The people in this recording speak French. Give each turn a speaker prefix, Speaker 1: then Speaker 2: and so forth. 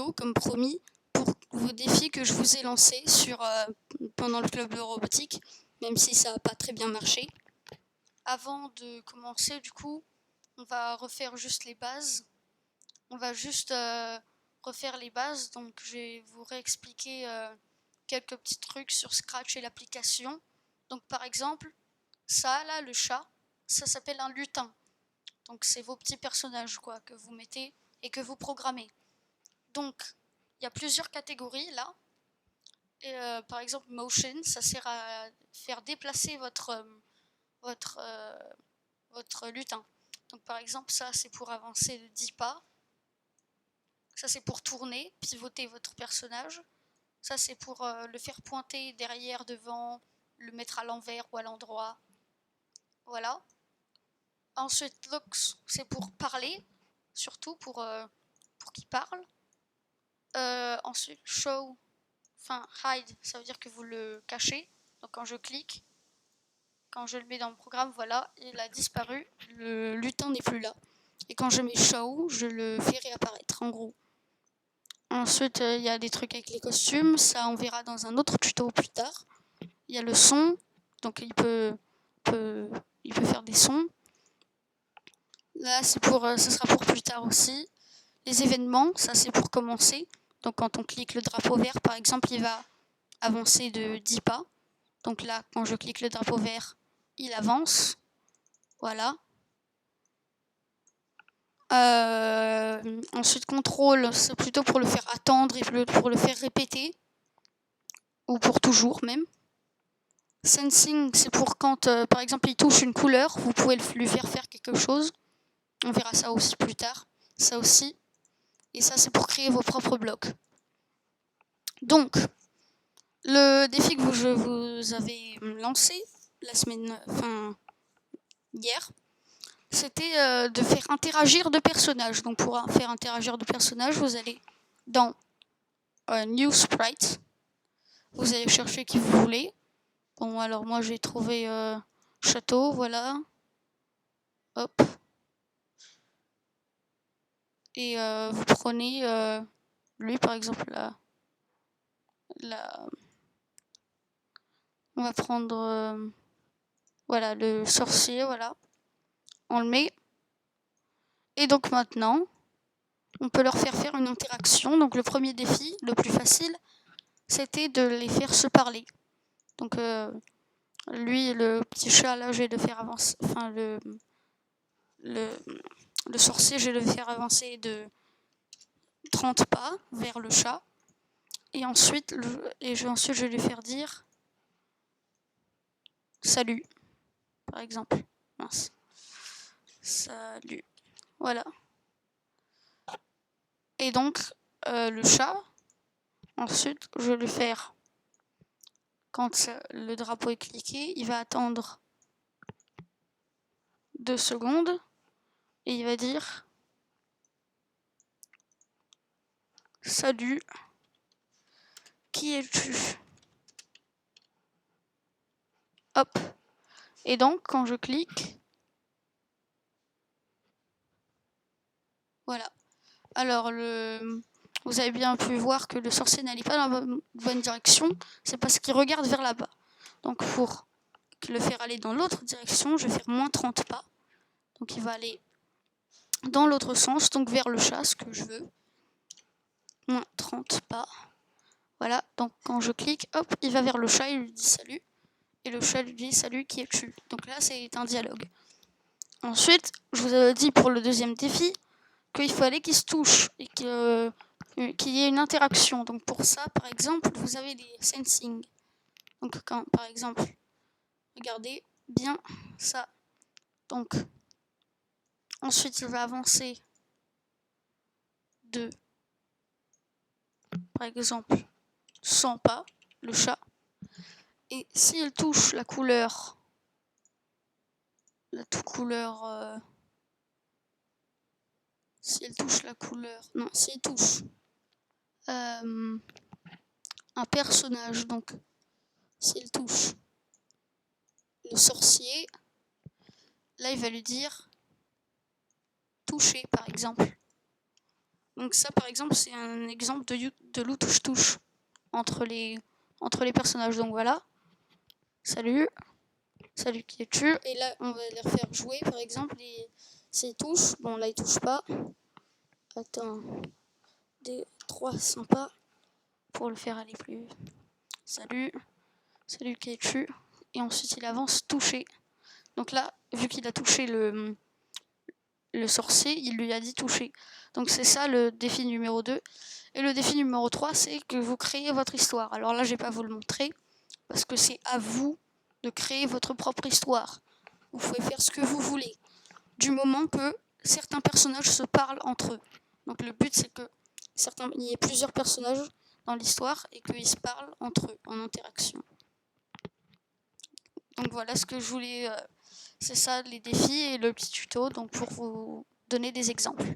Speaker 1: tuto, comme promis, pour vos défis que je vous ai lancés pendant le club de robotique, même si ça n'a pas très bien marché. Avant de commencer, du coup, on va refaire juste les bases. On va juste refaire les bases, donc je vais vous réexpliquer quelques petits trucs sur Scratch et l'application. Donc par exemple, ça là, le chat, ça s'appelle un lutin. Donc c'est vos petits personnages quoi que vous mettez et que vous programmez. Donc il y a plusieurs catégories là. Et, par exemple motion, ça sert à faire déplacer votre lutin. Donc par exemple ça c'est pour avancer de 10 pas. Ça c'est pour tourner, pivoter votre personnage. Ça c'est pour le faire pointer derrière, devant, le mettre à l'envers ou à l'endroit. Voilà. Ensuite, looks, c'est pour parler, surtout pour qu'il parle. Ensuite, show, enfin hide, ça veut dire que vous le cachez. Donc quand je clique, quand je le mets dans le programme, voilà, il a disparu, le lutin n'est plus là. Et quand je mets show, je le fais réapparaître en gros. Ensuite, il y a des trucs avec les costumes, ça on verra dans un autre tuto plus tard. Il y a le son, donc il peut faire des sons. Là, ce sera pour plus tard aussi. Les événements, ça c'est pour commencer. Donc quand on clique le drapeau vert, par exemple, il va avancer de 10 pas. Donc là, quand je clique le drapeau vert, il avance. Voilà. Ensuite, contrôle, c'est plutôt pour le faire attendre et pour le faire répéter. Ou pour toujours même. Sensing, c'est pour quand, par exemple, il touche une couleur, vous pouvez lui faire faire quelque chose. On verra ça aussi plus tard. Ça aussi. Et ça, c'est pour créer vos propres blocs. Donc, le défi que je vous avais lancé hier, c'était de faire interagir deux personnages. Donc, pour faire interagir deux personnages, vous allez dans New Sprite. Vous allez chercher qui vous voulez. Bon, alors moi, j'ai trouvé Château, voilà. Hop. Et vous prenez lui, par exemple, on va prendre voilà, le sorcier, voilà. On le met. Et donc maintenant, on peut leur faire faire une interaction. Donc le premier défi, le plus facile, c'était de les faire se parler. Donc lui, le petit chat, là, je vais le faire avancer. Enfin, le sorcier, je vais le faire avancer de 30 pas vers le chat. Et ensuite, je vais lui faire dire salut, par exemple. Mince. Salut. Voilà. Et donc, le chat, ensuite, je vais lui faire, quand le drapeau est cliqué, il va attendre 2 secondes et il va dire salut, qui es-tu? Hop. Et donc, quand je clique, voilà. Alors, vous avez bien pu voir que le sorcier n'allait pas dans la bonne direction. C'est parce qu'il regarde vers là-bas. Donc, pour le faire aller dans l'autre direction, je vais faire moins 30 pas. Donc, il va aller dans l'autre sens, donc vers le chat, ce que je veux. Moins 30 pas. Voilà, donc quand je clique, hop, il va vers le chat, il lui dit salut. Et le chat lui dit salut, qui es-tu? Donc là, c'est un dialogue. Ensuite, je vous avais dit pour le deuxième défi qu'il fallait qu'ils se touchent et qu'il y ait une interaction. Donc pour ça, par exemple, vous avez des sensing. Donc quand, par exemple, regardez bien ça. Donc, ensuite, il va avancer de, par exemple, 100 pas, le chat. Et s'il touche la couleur, s'il touche un personnage, donc s'il touche le sorcier, là il va lui dire toucher par exemple. Donc ça, par exemple, c'est un exemple de loup touche-touche entre les personnages. Donc voilà. Salut. Salut, qui es-tu? Et là, on va les refaire jouer, par exemple. S'ils touchent. Bon, là, ils touchent pas. Attends. Des 3 sympas. Pour le faire aller plus. Salut. Salut, qui es-tu? Et ensuite, il avance toucher. Donc là, vu qu'il a touché le sorcier, il lui a dit toucher. Donc c'est ça le défi numéro 2. Et le défi numéro 3, c'est que vous créez votre histoire. Alors là, je vais pas vous le montrer, parce que c'est à vous de créer votre propre histoire. Vous pouvez faire ce que vous voulez, du moment que certains personnages se parlent entre eux. Donc le but, c'est que il y ait plusieurs personnages dans l'histoire et qu'ils se parlent entre eux en interaction. Donc voilà ce que je voulais... c'est ça les défis et le petit tuto, donc pour vous donner des exemples.